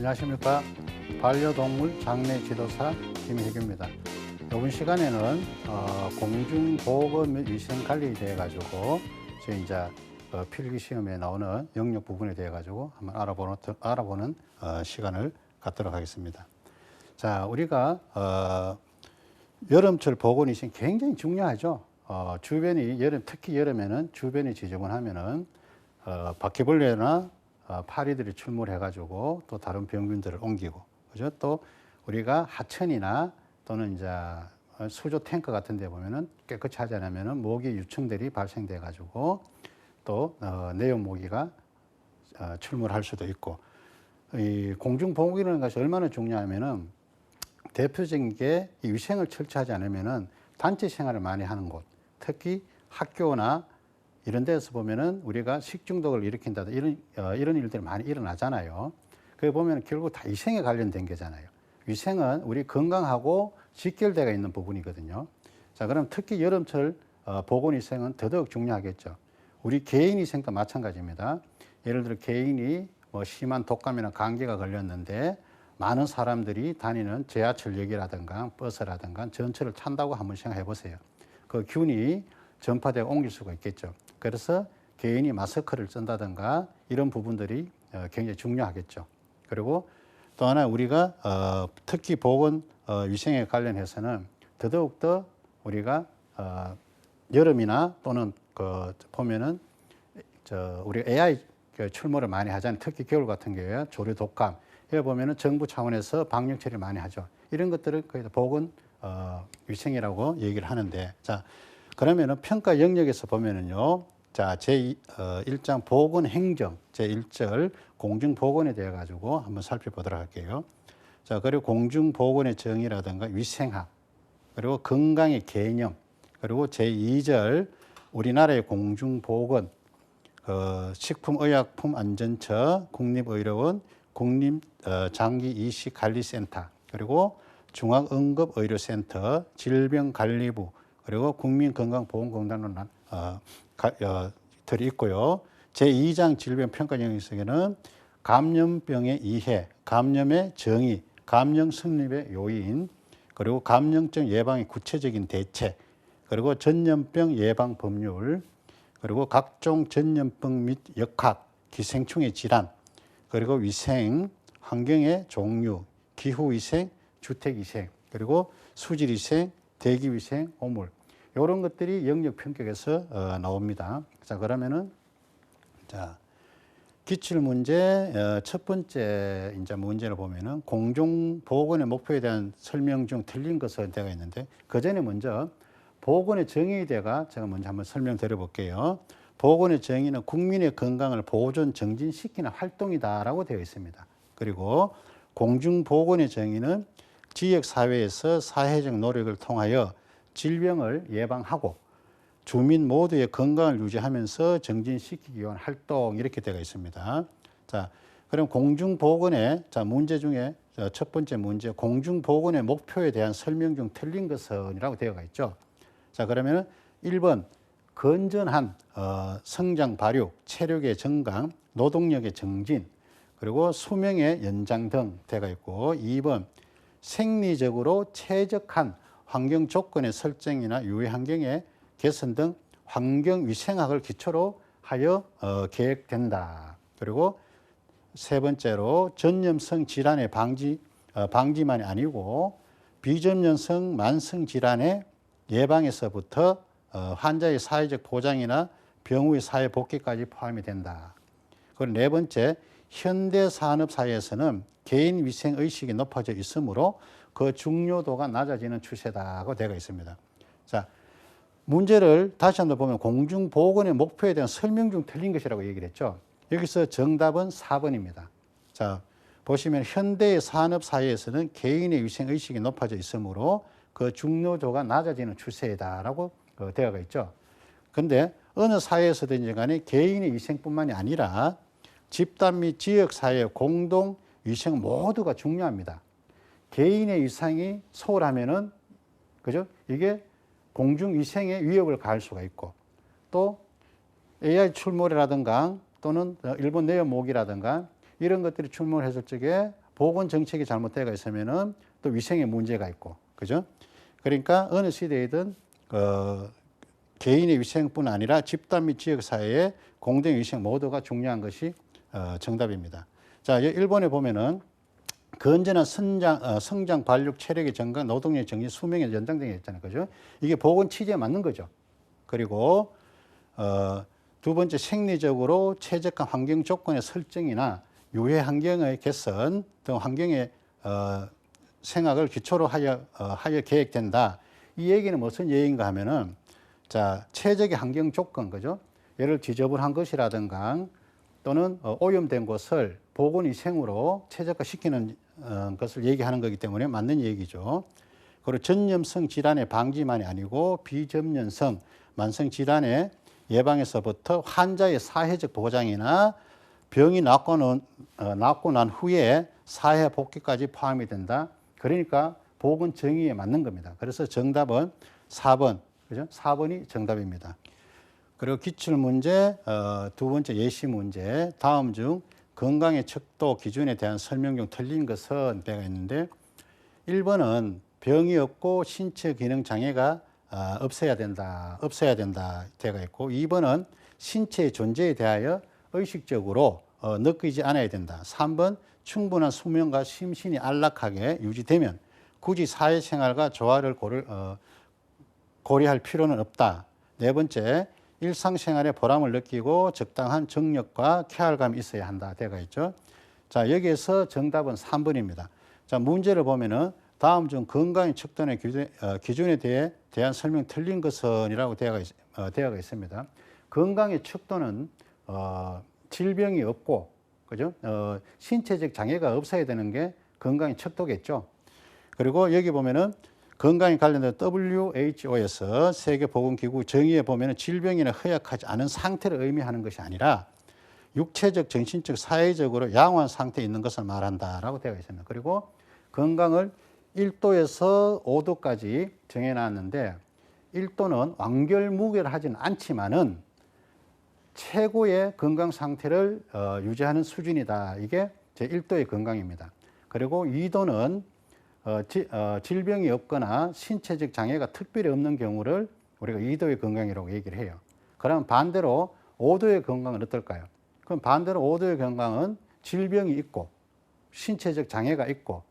안녕하십니까. 반려동물 장례 지도사 김혜규입니다. 이번 시간에는 공중보건 및 위생관리에 대해 가지고 저희 이제 필기시험에 나오는 영역 부분에 대해 가지고 한번 알아보는 시간을 갖도록 하겠습니다. 자, 우리가 여름철 보건위생 굉장히 중요하죠. 주변이 특히 여름에는 주변이 지저분하면은 바퀴벌레나 파리들이 출몰해 가지고 또 다른 병균들을 옮기고, 그죠? 또 우리가 하천이나 또는 이제 수조 탱크 같은 데 보면은 깨끗이 하지 않으면은 모기 유충들이 발생돼 가지고 또 내용 모기가 출몰할 수도 있고, 이 공중보건이라는 것이 얼마나 중요하면은 대표적인 게 이 위생을 철저하지 않으면은 단체 생활을 많이 하는 곳, 특히 학교나 이런 데서 보면은 우리가 식중독을 일으킨다 이런 일들이 많이 일어나잖아요. 그게 보면 결국 다 위생에 관련된 거잖아요. 위생은 우리 건강하고 직결되어 있는 부분이거든요. 자, 그럼 특히 여름철 보건위생은 더더욱 중요하겠죠. 우리 개인 위생도 마찬가지입니다. 예를 들어 개인이 뭐 심한 독감이나 감기가 걸렸는데 많은 사람들이 다니는 지하철역이라든가 버스라든가 전철을 탄다고 한번 생각해 보세요. 그 균이 전파되어 옮길 수가 있겠죠. 그래서 개인이 마스크를 쓴다든가 이런 부분들이 굉장히 중요하겠죠. 그리고 또 하나 우리가 특히 보건 위생에 관련해서는 더더욱더 우리가 여름이나 또는 보면은 우리 AI 출몰을 많이 하잖아요. 특히 겨울 같은 경우에 조류 독감. 여기 보면은 정부 차원에서 방역 처리를 많이 하죠. 이런 것들을 거의 다 보건 위생이라고 얘기를 하는데, 자, 그러면은 평가 영역에서 보면은요, 자, 제1장 보건 행정, 제1절 공중보건에 대해 가지고 한번 살펴보도록 할게요. 자, 그리고 공중보건의 정의라든가 위생학, 그리고 건강의 개념, 그리고 제2절 우리나라의 공중보건, 식품의약품안전처, 국립의료원, 국립장기이식관리센터, 그리고 중앙응급의료센터, 질병관리부, 그리고 국민건강보험공단으로 들이 있고요. 제2장 질병평가 영역에서는 감염병의 이해, 감염의 정의, 감염 승립의 요인, 그리고 감염증 예방의 구체적인 대책, 그리고 전염병 예방 법률, 그리고 각종 전염병 및 역학, 기생충의 질환, 그리고 위생, 환경의 종류, 기후위생, 주택위생, 그리고 수질위생, 대기위생, 오물, 이런 것들이 영역 평격에서 나옵니다. 자, 그러면은 자, 기출 문제 첫 번째 이제 문제를 보면은 공중보건의 목표에 대한 설명 중 틀린 것은 되어 있는데, 그 전에 먼저 보건의 정의에 대해서 제가 먼저 한번 설명드려 볼게요. 보건의 정의는 국민의 건강을 보존, 정진시키는 활동이다라고 되어 있습니다. 그리고 공중보건의 정의는 지역사회에서 사회적 노력을 통하여 질병을 예방하고 주민 모두의 건강을 유지하면서 정진시키기 위한 활동, 이렇게 되어 있습니다. 자, 그럼 공중보건의 문제 중에 첫 번째 문제, 공중보건의 목표에 대한 설명 중 틀린 것은이라고 되어 있죠. 자, 그러면 1번 건전한 성장 발육, 체력의 증강, 노동력의 증진, 그리고 수명의 연장 등 되어 있고, 2번 생리적으로 최적한 환경 조건의 설정이나 유해 환경의 개선 등 환경위생학을 기초로 하여 계획된다. 그리고 세 번째로 전염성 질환의 방지만이 아니고 비전염성 만성 질환의 예방에서부터 환자의 사회적 보장이나 병후의 사회 복귀까지 포함이 된다. 그리고 네 번째, 현대 산업 사회에서는 개인 위생 의식이 높아져 있으므로 그 중요도가 낮아지는 추세다고 되어 있습니다. 자, 문제를 다시 한번 보면 공중보건의 목표에 대한 설명 중 틀린 것이라고 얘기를 했죠. 여기서 정답은 4번입니다. 자, 보시면 현대의 산업 사회에서는 개인의 위생 의식이 높아져 있으므로 그 중요도가 낮아지는 추세다라고 되어 있죠. 근데 어느 사회에서든지 간에 개인의 위생뿐만이 아니라 집단 및 지역사회의 공동 위생 모두가 중요합니다. 개인의 위생이 소홀하면은, 그죠? 이게 공중위생에 위협을 가할 수가 있고, 또 AI 출몰이라든가 또는 일본 내연 모기라든가 이런 것들이 출몰했을 적에 보건 정책이 잘못되어 있으면은 또 위생에 문제가 있고, 그죠? 그러니까 어느 시대이든 개인의 위생뿐 아니라 집단 및 지역 사회의 공동 위생 모두가 중요한 것이 정답입니다. 자, 일본에 보면은 건전한 성장, 발육, 체력의 증가, 노동력 정리, 수명의 연장 등이 있잖아요, 그죠? 이게 보건 취지에 맞는 거죠. 그리고 두 번째, 생리적으로 최적화 환경 조건의 설정이나 유해 환경의 개선 등 환경의 생각을 기초로 하여 계획된다. 이 얘기는 무슨 얘기인가 하면은, 자, 최적의 환경 조건, 그죠? 예를 지저분한 것이라든가 또는 오염된 곳을 보건위생으로 최적화시키는 것을 얘기하는 거기 때문에 맞는 얘기죠. 그리고 전염성 질환의 방지만이 아니고 비전염성 만성 질환의 예방에서부터 환자의 사회적 보장이나 병이 낫고 난 후에 사회 복귀까지 포함이 된다. 그러니까 보건 정의에 맞는 겁니다. 그래서 정답은 4번, 그죠? 4번이 정답입니다. 그리고 기출문제, 두 번째 예시 문제, 다음 중 건강의 척도 기준에 대한 설명 중 틀린 것은 되어 있는데, 1번은 병이 없고 신체 기능 장애가 없어야 된다 되어 있고, 2번은 신체의 존재에 대하여 의식적으로 느끼지 않아야 된다. 3번 충분한 수면과 심신이 안락하게 유지되면 굳이 사회생활과 조화를 고려할 필요는 없다. 네 번째, 일상생활에 보람을 느끼고 적당한 정력과 쾌활감이 있어야 한다. 되어 있죠. 자, 여기에서 정답은 3번입니다. 자, 문제를 보면은 다음 중 건강의 척도의 기준에 대한 설명 틀린 것은이라고 되어 있습니다. 건강의 척도는 질병이 없고, 그죠? 신체적 장애가 없어야 되는 게 건강의 척도겠죠. 그리고 여기 보면은 건강에 관련된 WHO에서 세계보건기구 정의에 보면은 질병이나 허약하지 않은 상태를 의미하는 것이 아니라 육체적, 정신적, 사회적으로 양호한 상태에 있는 것을 말한다라고 되어 있습니다. 그리고 건강을 1도에서 5도까지 정해놨는데, 1도는 완결무결하지는 않지만은 최고의 건강 상태를 유지하는 수준이다. 이게 제 1도의 건강입니다. 그리고 2도는 질병이 없거나 신체적 장애가 특별히 없는 경우를 우리가 2도의 건강이라고 얘기를 해요. 그럼 반대로 5도의 건강은 어떨까요? 그럼 반대로 5도의 건강은 질병이 있고 신체적 장애가 있고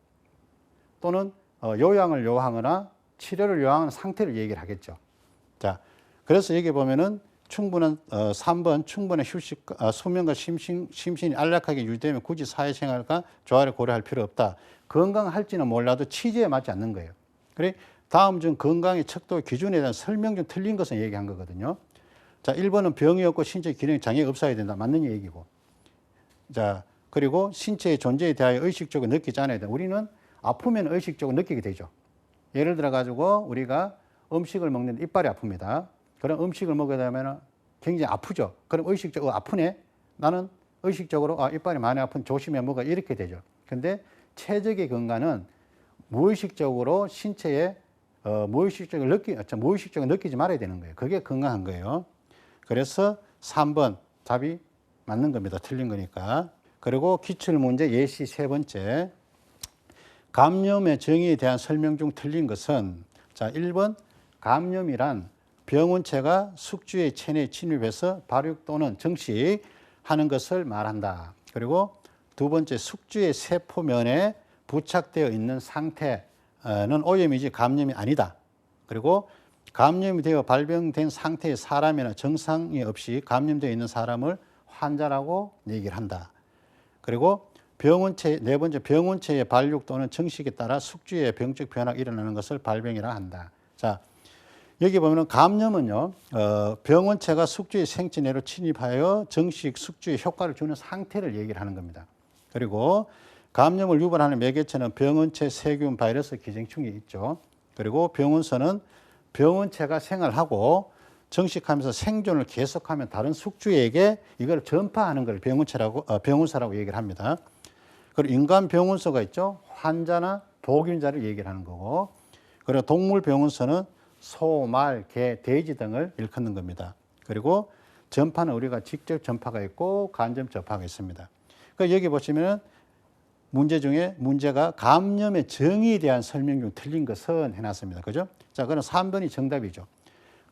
또는 요양을 요하거나 치료를 요하는 상태를 얘기를 하겠죠. 자, 그래서 여기 보면은 충분한 3번 충분한 휴식, 수면과 심신이 안락하게 유지되면 굳이 사회생활과 조화를 고려할 필요 없다. 건강할지는 몰라도 취지에 맞지 않는 거예요. 그래, 다음 중 건강의 척도 기준에 대한 설명 중 틀린 것은 얘기한 거거든요. 자, 1번은 병이 없고 신체 기능 장애가 없어야 된다. 맞는 얘기고. 자, 그리고 신체의 존재에 대하여 의식적으로 느끼지 않아야 된다. 우리는 아프면 의식적으로 느끼게 되죠. 예를 들어 가지고 우리가 음식을 먹는데 이빨이 아픕니다. 그럼 음식을 먹게 되면 굉장히 아프죠. 그럼 의식적으로 아프네. 나는 의식적으로 이빨이 많이 아픈 조심해 먹어 이렇게 되죠. 근데 체적의 건강은 무의식적으로 신체에 무의식적으로 느끼지 말아야 되는 거예요. 그게 건강한 거예요. 그래서 3번 답이 맞는 겁니다. 틀린 거니까. 그리고 기출문제 예시 세 번째. 감염의 정의에 대한 설명 중 틀린 것은, 자, 1번 감염이란 병원체가 숙주의 체내에 침입해서 발육 또는 증식하는 것을 말한다. 그리고 두 번째, 숙주의 세포면에 부착되어 있는 상태는 오염이지 감염이 아니다. 그리고 감염이 되어 발병된 상태의 사람이나 증상이 없이 감염되어 있는 사람을 환자라고 얘기를 한다. 그리고 네 번째, 병원체의 발육 또는 증식에 따라 숙주의 병적 변화가 일어나는 것을 발병이라 한다. 자, 여기 보면은 감염은요, 병원체가 숙주의 생체 내로 침입하여 증식, 숙주의 효과를 주는 상태를 얘기를 하는 겁니다. 그리고 감염을 유발하는 매개체는 병원체, 세균, 바이러스, 기생충이 있죠. 그리고 병원서는 병원체가 생활하고 증식하면서 생존을 계속하면 다른 숙주에게 이걸 전파하는 걸 병원사라고 얘기를 합니다. 그리고 인간 병원서가 있죠. 환자나 보균자를 얘기를 하는 거고, 그리고 동물 병원서는 소, 말, 개, 돼지 등을 일컫는 겁니다. 그리고 전파는 우리가 직접 전파가 있고 간접 전파가 있습니다. 그러니까 여기 보시면은 문제 중에 문제가 감염의 정의에 대한 설명 중 틀린 것은 해놨습니다. 그죠? 자, 그럼 3번이 정답이죠.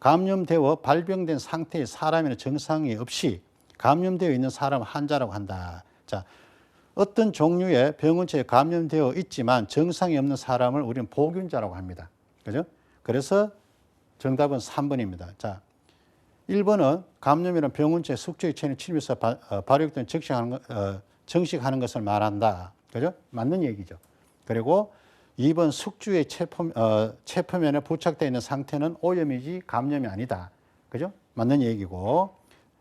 감염되어 발병된 상태의 사람에는 증상이 없이 감염되어 있는 사람을 환자라고 한다. 자, 어떤 종류의 병원체에 감염되어 있지만 증상이 없는 사람을 우리는 보균자라고 합니다. 그죠? 그래서 정답은 3번입니다. 자, 1번은 감염이란 병원체 숙주의 체내 침입해서 발육된 증식하는 것을 말한다. 그죠? 맞는 얘기죠. 그리고 2번 숙주의 체표면에 부착되어 있는 상태는 오염이지 감염이 아니다. 그죠? 맞는 얘기고.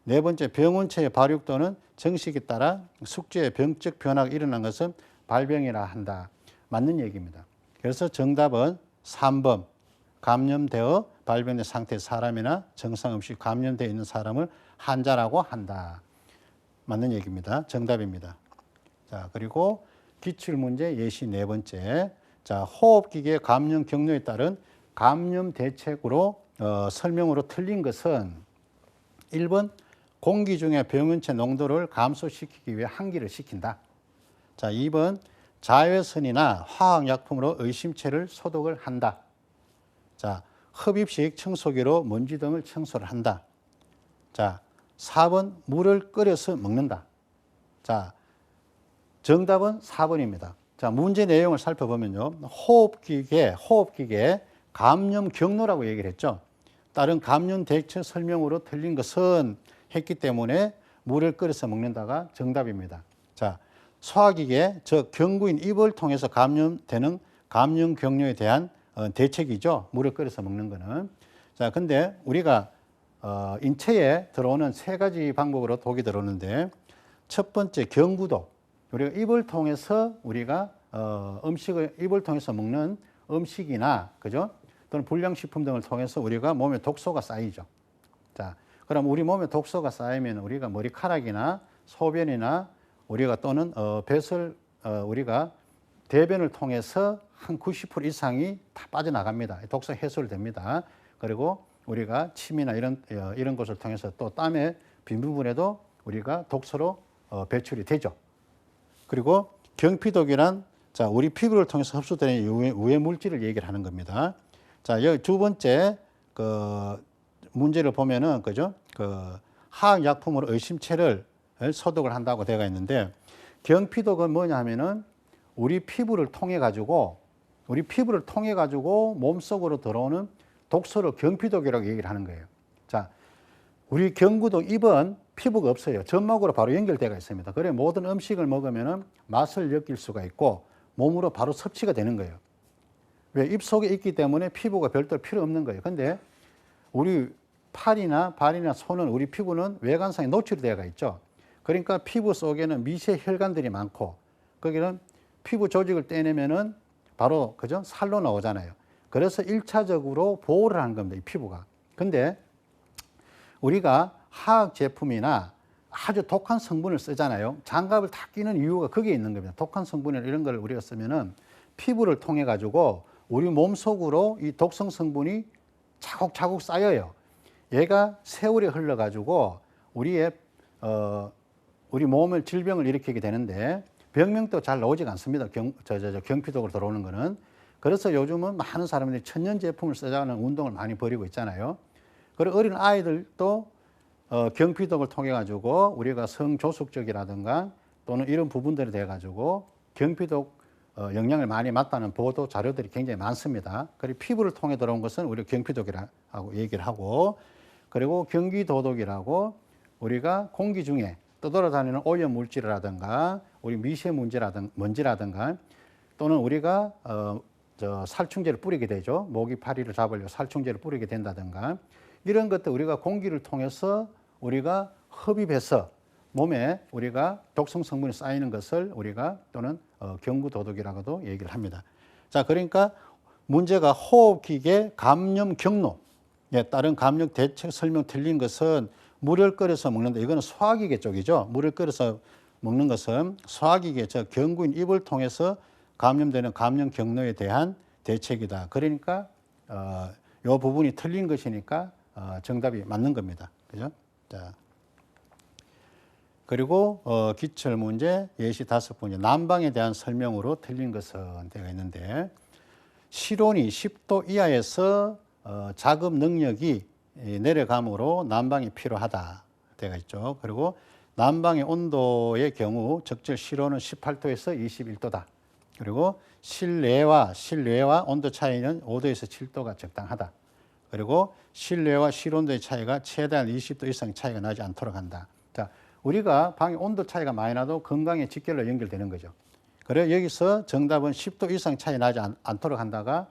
네 번째, 병원체의 발육 또는 증식에 따라 숙주의 병적 변화가 일어난 것은 발병이라 한다. 맞는 얘기입니다. 그래서 정답은 3번. 감염되어 발병된 상태의 사람이나 증상 없이 감염되어 있는 사람을 환자라고 한다. 맞는 얘기입니다. 정답입니다. 자, 그리고 기출문제 예시 네 번째. 자, 호흡기계 감염 경로에 따른 감염 대책으로 설명으로 틀린 것은 1번 공기 중에 병원체 농도를 감소시키기 위해 환기를 시킨다. 자, 2번 자외선이나 화학약품으로 의심체를 소독을 한다. 자, 흡입식 청소기로 먼지 등을 청소를 한다. 자, 4번 물을 끓여서 먹는다. 자, 정답은 4번입니다. 자, 문제 내용을 살펴보면요. 호흡기계 감염 경로라고 얘기를 했죠. 다른 감염 대처 설명으로 틀린 것은 했기 때문에 물을 끓여서 먹는다가 정답입니다. 자, 소화기계, 즉 경구인 입을 통해서 감염되는 감염 경로에 대한 대책이죠. 물을 끓여서 먹는 거는. 자, 근데 우리가 인체에 들어오는 세 가지 방법으로 독이 들어오는데 첫 번째 경구독. 우리가 입을 통해서 우리가 음식을 입을 통해서 먹는 음식이나 그죠? 또는 불량식품 등을 통해서 우리가 몸에 독소가 쌓이죠. 자, 그럼 우리 몸에 독소가 쌓이면 우리가 머리카락이나 소변이나 우리가 또는 뱃을 우리가 대변을 통해서 한 90% 이상이 다 빠져나갑니다. 독소 해소됩니다. 그리고 우리가 침이나 이런 것을 통해서 또 땀의 빈 부분에도 우리가 독소로 배출이 되죠. 그리고 경피독이란 자, 우리 피부를 통해서 흡수되는 유해 물질을 얘기를 하는 겁니다. 자, 여기 두 번째 문제를 보면은 그죠? 화학약품으로 의심체를 소독을 한다고 되어 있는데 경피독은 뭐냐 하면은 우리 피부를 통해 가지고 몸속으로 들어오는 독소를 경피독이라고 얘기를 하는 거예요. 자, 우리 경구독 입은 피부가 없어요. 점막으로 바로 연결되어 있습니다. 그래 모든 음식을 먹으면은 맛을 느낄 수가 있고 몸으로 바로 섭취가 되는 거예요. 왜? 입 속에 있기 때문에 피부가 별도로 필요 없는 거예요. 근데 우리 팔이나 발이나 손은 우리 피부는 외관상에 노출이 되어 있죠. 그러니까 피부 속에는 미세 혈관들이 많고 거기는 피부 조직을 떼내면은 바로 그죠? 살로 나오잖아요. 그래서 1차적으로 보호를 하는 겁니다. 이 피부가. 근데 우리가 화학 제품이나 아주 독한 성분을 쓰잖아요. 장갑을 다 끼는 이유가 거기에 있는 겁니다. 독한 성분이나 이런 걸 우리가 쓰면은 피부를 통해 가지고 우리 몸 속으로 이 독성 성분이 차곡차곡 쌓여요. 얘가 세월이 흘러 가지고 우리 몸을 질병을 일으키게 되는데 병명도 잘 나오지가 않습니다. 경피독으로 들어오는 거는. 그래서 요즘은 많은 사람들이 천연 제품을 쓰자는 운동을 많이 벌이고 있잖아요. 그리고 어린 아이들도 경피독을 통해 가지고 우리가 성조숙적이라든가 또는 이런 부분들이 돼 가지고 경피독 영향을 많이 받다는 보도 자료들이 굉장히 많습니다. 그리고 피부를 통해 들어온 것은 우리가 경피독이라고 얘기를 하고 그리고 경기도독이라고 우리가 공기 중에 떠돌아다니는 오염 물질이라든가 우리 먼지라든가 또는 우리가 살충제를 뿌리게 되죠. 모기 파리를 잡으려고 살충제를 뿌리게 된다든가 이런 것들 우리가 공기를 통해서 우리가 흡입해서 몸에 우리가 독성 성분이 쌓이는 것을 우리가 또는 경구도독이라고도 얘기를 합니다. 자, 그러니까 문제가 호흡기계 감염 경로에 따른 감염 대책 설명 틀린 것은 물을 끓여서 먹는다. 이거는 소화기계 쪽이죠. 물을 끓여서 먹는 것은 소화기계, 즉 경구인 입을 통해서 감염되는 감염 경로에 대한 대책이다. 그러니까 이 부분이 틀린 것이니까 정답이 맞는 겁니다. 그죠? 자, 그리고 기출 문제 예시 5번째 난방에 대한 설명으로 틀린 것은 되어 있는데 실온이 10도 이하에서 작업 능력이 내려감으로 난방이 필요하다 되어 있죠. 그리고 난방의 온도의 경우 적절 실온은 18도에서 21도다. 그리고 실내와 온도 차이는 5도에서 7도가 적당하다. 그리고 실내와 실온도의 차이가 최대한 20도 이상 차이가 나지 않도록 한다. 자, 우리가 방의 온도 차이가 많이 나도 건강에 직결로 연결되는 거죠. 그래 여기서 정답은 10도 이상 차이 나지 않도록 한다가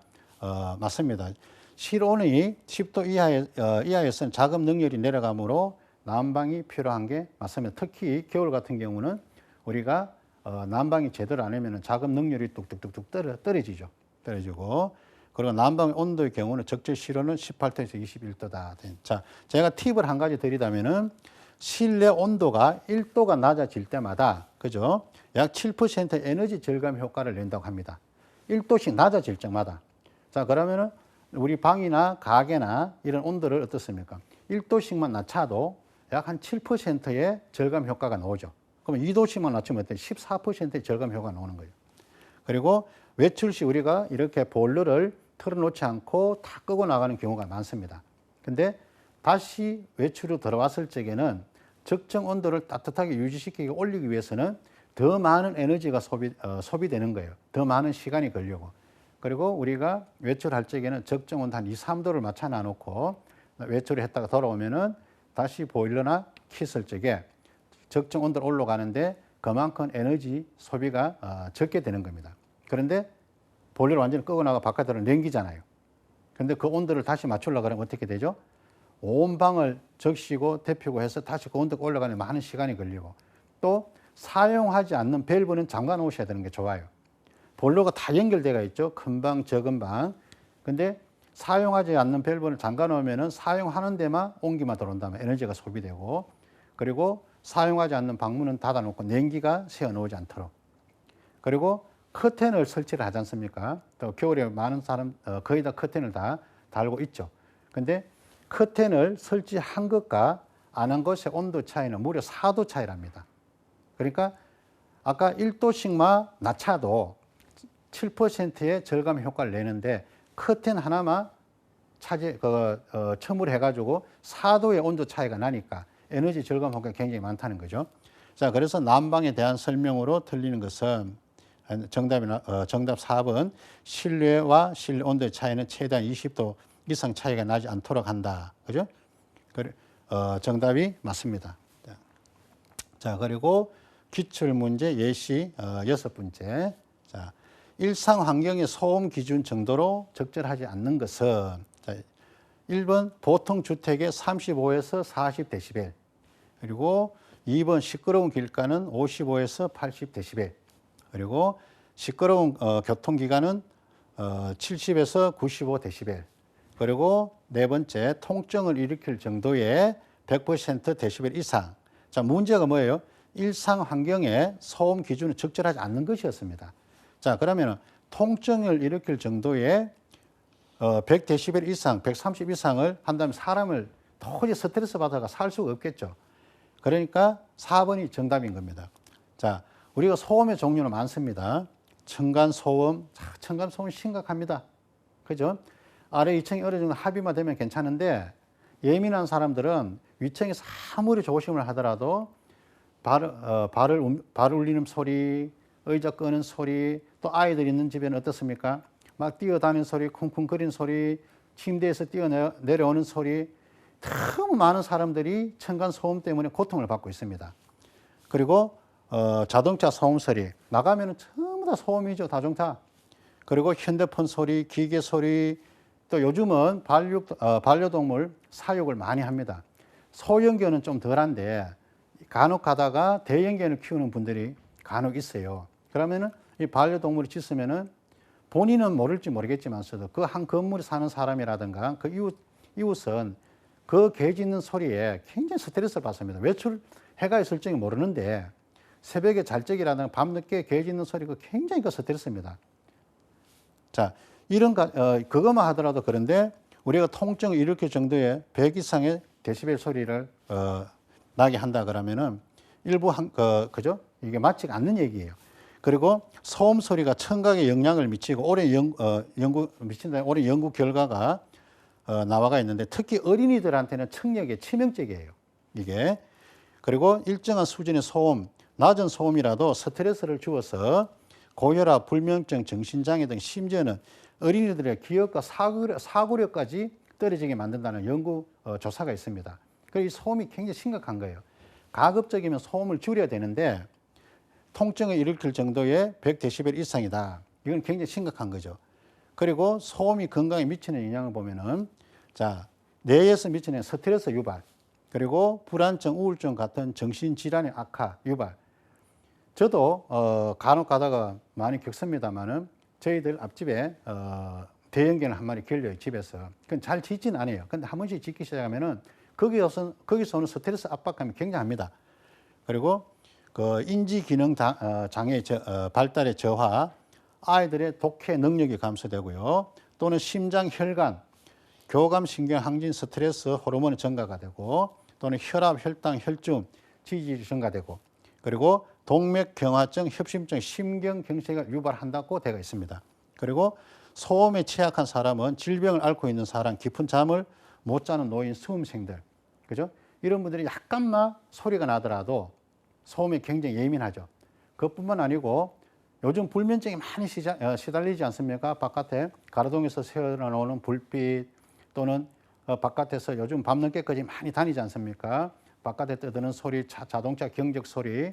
맞습니다. 실온이 10도 이하에서는 작업 능률이 내려가므로 난방이 필요한 게 맞습니다. 특히 겨울 같은 경우는 우리가 난방이 제대로 안 하면 작업 능률이 뚝뚝뚝뚝 떨어지죠. 떨어지고 그리고 난방 온도의 경우는 적절 실온은 18도에서 21도다. 자, 제가 팁을 한 가지 드리자면은 실내 온도가 1도가 낮아질 때마다 그죠? 약 7%의 에너지 절감 효과를 낸다고 합니다. 1도씩 낮아질 때마다. 자, 그러면은 우리 방이나 가게나 이런 온도를 어떻습니까? 1도씩만 낮춰도 약 한 7%의 절감 효과가 나오죠. 그러면 2도씩만 낮추면 어때요? 14%의 절감 효과가 나오는 거예요. 그리고 외출 시 우리가 이렇게 보일러를 틀어놓지 않고 다 끄고 나가는 경우가 많습니다. 근데 다시 외출로 들어왔을 적에는 적정 온도를 따뜻하게 유지시키고 올리기 위해서는 더 많은 에너지가 소비되는 거예요. 더 많은 시간이 걸리고. 그리고 우리가 외출할 적에는 적정 온도 한 2, 3도를 맞춰 놔놓고 외출을 했다가 돌아오면은 다시 보일러나 켰을 적에 적정 온도로 올라가는데 그만큼 에너지 소비가 적게 되는 겁니다. 그런데 보일러를 완전히 끄고 나가 바깥으로 냉기잖아요. 그런데 그 온도를 다시 맞추려고 그러면 어떻게 되죠? 온 방을 적시고 데피고 해서 다시 그 온도가 올라가는 많은 시간이 걸리고 또 사용하지 않는 밸브는 잠가 놓으셔야 되는 게 좋아요. 보일러가 다 연결되어 있죠. 큰 방, 적은 방. 근데 사용하지 않는 밸브를 잠가 놓으면은 사용하는 데만 온기만 들어온다면 에너지가 소비되고 그리고 사용하지 않는 방문은 닫아 놓고 냉기가 새어 나오지 않도록 그리고 커튼을 설치를 하지 않습니까? 또 겨울에 많은 사람 거의 다 커튼을 다 달고 있죠. 근데 커튼을 설치한 것과 안 한 것의 온도 차이는 무려 4도 차이랍니다. 그러니까 아까 1도씩만 낮춰도 7%의 절감 효과를 내는데 커튼 하나만 첨을해가지고 4도의 온도 차이가 나니까 에너지 절감 효과가 굉장히 많다는 거죠. 자, 그래서 난방에 대한 설명으로 틀리는 것은 정답 4번 실내와 실내 온도의 차이는 최대한 20도 이상 차이가 나지 않도록 한다. 그죠? 정답이 맞습니다. 자, 그리고 기출 문제 예시 6번째. 자, 일상 환경의 소음 기준 정도로 적절하지 않는 것은 자, 1번 보통 주택의 35에서 40데시벨 그리고 2번 시끄러운 길가는 55에서 80데시벨 그리고 시끄러운 교통기관은 70에서 95데시벨 그리고 네 번째 통증을 일으킬 정도의 100% 데시벨 이상. 자, 문제가 뭐예요? 일상 환경의 소음 기준은 적절하지 않는 것이었습니다. 자, 그러면 통증을 일으킬 정도의 100데시벨 이상, 130 이상을 한다면 사람을 도저히 스트레스 받아가 살 수가 없겠죠. 그러니까 4번이 정답인 겁니다. 자, 우리가 소음의 종류는 많습니다. 층간소음, 층간소음 심각합니다. 그죠? 아래 2층이 어느 정도 합의만 되면 괜찮은데 예민한 사람들은 위층에서 아무리 조심을 하더라도 발을 울리는 소리, 의자 끄는 소리, 또 아이들 있는 집에는 어떻습니까? 막 뛰어다니는 소리, 쿵쿵거리는 소리, 침대에서 뛰어내려오는 소리, 너무 많은 사람들이 층간소음 때문에 고통을 받고 있습니다. 그리고 자동차 소음 소리, 나가면 전부 다 소음이죠, 자동차. 그리고 핸드폰 소리, 기계 소리, 또 요즘은 반려동물 사육을 많이 합니다. 소형견은 좀 덜한데 간혹 가다가 대형견을 키우는 분들이 간혹 있어요. 그러면은 이 반려동물이 짖으면은 본인은 모를지 모르겠지만서도 그 한 건물에 사는 사람이라든가 그 이웃은 그 개 짖는 소리에 굉장히 스트레스를 받습니다. 외출해가 있을 적이 모르는데 새벽에 잘 적이라든가 밤늦게 개 짖는 소리가 굉장히 스트레스입니다. 자, 그것만 하더라도 그런데 우리가 통증을 일으킬 정도의 100 이상의 데시벨 소리를 나게 한다 그러면은 일부 그죠? 이게 맞지 않는 얘기예요. 그리고 소음 소리가 청각에 영향을 미치고 오래 오래 연구 결과가 나와가 있는데 특히 어린이들한테는 청력에 치명적이에요. 이게. 그리고 일정한 수준의 소음, 낮은 소음이라도 스트레스를 주어서 고혈압, 불면증, 정신장애 등 심지어는 어린이들의 기억과 사고력까지 떨어지게 만든다는 연구 조사가 있습니다. 그래서 이 소음이 굉장히 심각한 거예요. 가급적이면 소음을 줄여야 되는데 통증을 일으킬 정도의 100데시벨 이상이다. 이건 굉장히 심각한 거죠. 그리고 소음이 건강에 미치는 영향을 보면은 자, 뇌에서 미치는 스트레스 유발, 그리고 불안증, 우울증 같은 정신질환의 악화, 유발. 저도 간혹 가다가 많이 겪습니다만은 저희들 앞집에 대형견을 한 마리 길러요, 집에서. 그건 잘 짖지는 않아요. 근데 한 번씩 짖기 시작하면은 거기서 오는 스트레스 압박감이 굉장합니다. 그리고 그 인지 기능 장애 발달의 저하, 아이들의 독해 능력이 감소되고요. 또는 심장 혈관, 교감 신경 항진 스트레스 호르몬의 증가가 되고, 또는 혈압, 혈당, 혈중, 지지율이 증가되고, 그리고 동맥경화증, 협심증, 심경경색을 유발한다고 되어 있습니다. 그리고 소음에 취약한 사람은 질병을 앓고 있는 사람, 깊은 잠을 못 자는 노인, 수험생들, 그죠? 이런 분들이 약간만 소리가 나더라도 소음에 굉장히 예민하죠. 그것뿐만 아니고 요즘 불면증이 많이 시달리지 않습니까? 바깥에 가로등에서 새어나오는 불빛, 또는 바깥에서 요즘 밤늦게까지 많이 다니지 않습니까? 바깥에 떠드는 소리, 자동차 경적 소리.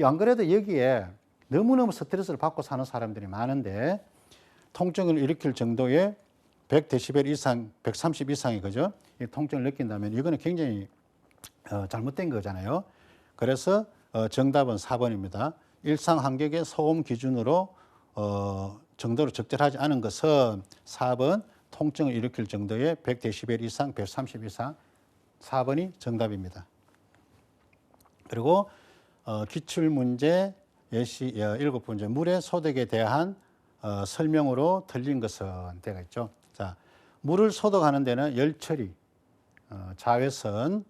안 그래도 여기에 너무너무 스트레스를 받고 사는 사람들이 많은데 통증을 일으킬 정도의 100데시벨 이상, 130 이상이 그죠? 이 통증을 느낀다면 이거는 굉장히 잘못된 거잖아요. 그래서 정답은 4번입니다. 일상 환경의 소음 기준으로 정도로 적절하지 않은 것은 4번 통증을 일으킬 정도의 100데시벨 이상, 130 이상, 4번이 정답입니다. 그리고 기출문제 예시 7번째 물의 소독에 대한 설명으로 틀린 것은 되어 있죠. 자, 물을 소독하는 데는 열 처리, 자외선,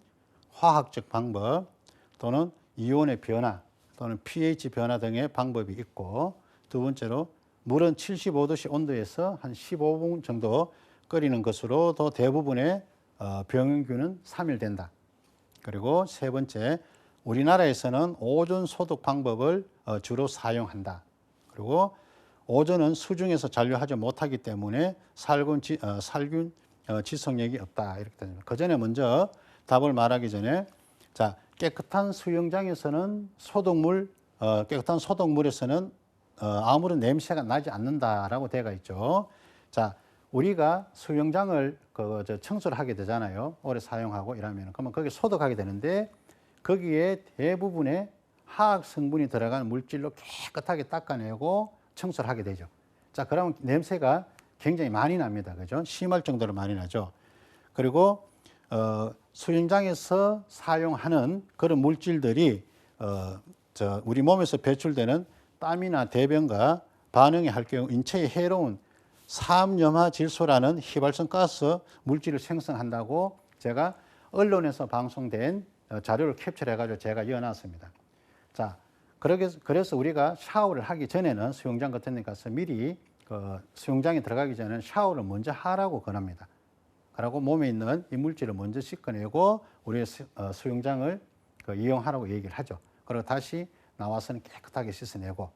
화학적 방법 또는 이온의 변화 또는 pH 변화 등의 방법이 있고, 두 번째로 물은 75도씨 온도에서 한 15분 정도 끓이는 것으로도 대부분의 병원균은 사멸된다. 그리고 세 번째, 우리나라에서는 오존 소독 방법을 주로 사용한다. 그리고 오존은 수중에서 잔류하지 못하기 때문에 살균 지속력이 없다. 이렇게 됩니다. 그 전에 먼저 답을 말하기 전에 자, 깨끗한 수영장에서는 깨끗한 소독물에서는 아무런 냄새가 나지 않는다라고 되어 있죠. 자, 우리가 수영장을 청소를 하게 되잖아요. 오래 사용하고 이러면. 그러면 거기 소독하게 되는데 거기에 대부분의 화학 성분이 들어간 물질로 깨끗하게 닦아내고 청소를 하게 되죠. 자, 그러면 냄새가 굉장히 많이 납니다. 그죠? 심할 정도로 많이 나죠. 그리고 수영장에서 사용하는 그런 물질들이 우리 몸에서 배출되는 땀이나 대변과 반응할 경우 인체에 해로운 삼염화질소라는 휘발성 가스 물질을 생성한다고 제가 언론에서 방송된 자료를 캡처해가지고 제가 이어놨습니다. 자, 그래서 우리가 샤워를 하기 전에는 수영장 같은 데 가서 미리 수영장에 들어가기 전에는 샤워를 먼저 하라고 권합니다. 그리고 몸에 있는 이물질을 먼저 씻어내고 우리 수영장을 이용하라고 얘기를 하죠. 그리고 다시 나와서는 깨끗하게 씻어내고.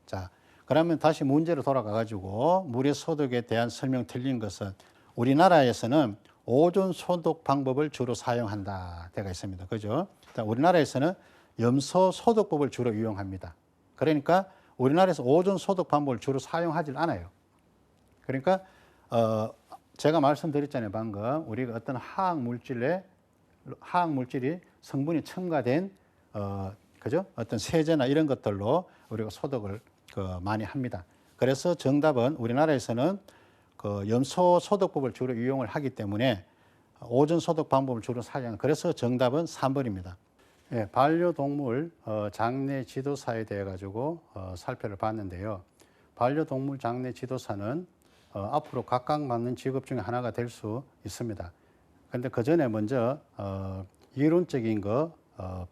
자, 그러면 다시 문제로 돌아가가지고 물의 소독에 대한 설명 틀린 것은 우리나라에서는 오존 소독 방법을 주로 사용한다. 되어 있습니다. 그죠? 자, 우리나라에서는 염소 소독법을 주로 이용합니다. 그러니까 우리나라에서 오존 소독 방법을 주로 사용하지 않아요. 그러니까 제가 말씀드렸잖아요. 방금 우리가 어떤 화학 물질이 성분이 첨가된 그죠? 어떤 세제나 이런 것들로 우리가 소독을 많이 합니다. 그래서 정답은 우리나라에서는 염소 소독법을 주로 이용을 하기 때문에 오존 소독 방법을 주로 사용합니다. 그래서 정답은 3번입니다. 예, 반려동물 장내 지도사에 대해 가지고 살펴를 봤는데요. 반려동물 장내 지도사는 앞으로 각광받는 직업 중에 하나가 될 수 있습니다. 그런데 그 전에 먼저 이론적인 거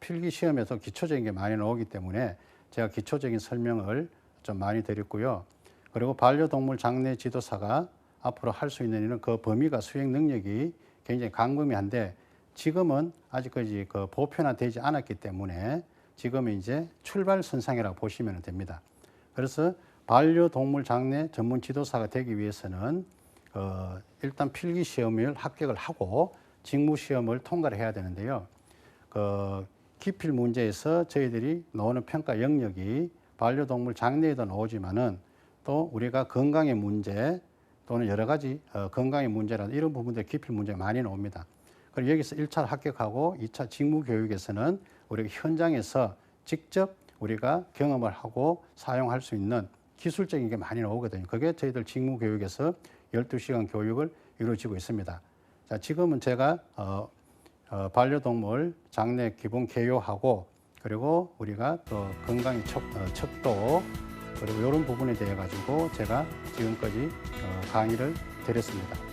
필기 시험에서 기초적인 게 많이 나오기 때문에 제가 기초적인 설명을 좀 많이 드렸고요. 그리고 반려동물 장례 지도사가 앞으로 할 수 있는 일은 그 범위가 수행 능력이 굉장히 광범위한데 지금은 아직까지 그 보편화되지 않았기 때문에 지금은 이제 출발선상이라고 보시면 됩니다. 그래서 반려동물 장례 전문 지도사가 되기 위해서는 일단 필기 시험을 합격을 하고 직무 시험을 통과를 해야 되는데요. 기필 문제에서 저희들이 나오는 평가 영역이 반려동물 장례에도 나오지만은 또 우리가 건강의 문제 또는 여러 가지 건강의 문제라든지 이런 부분들 기필 문제가 많이 나옵니다. 그리고 여기서 1차 합격하고 2차 직무 교육에서는 우리가 현장에서 직접 우리가 경험을 하고 사용할 수 있는 기술적인 게 많이 나오거든요. 그게 저희들 직무 교육에서 12시간 교육을 이루어지고 있습니다. 자, 지금은 제가 반려동물 장례 기본 개요하고 그리고 우리가 또 건강의 척도 그리고 이런 부분에 대해 가지고 제가 지금까지 강의를 드렸습니다.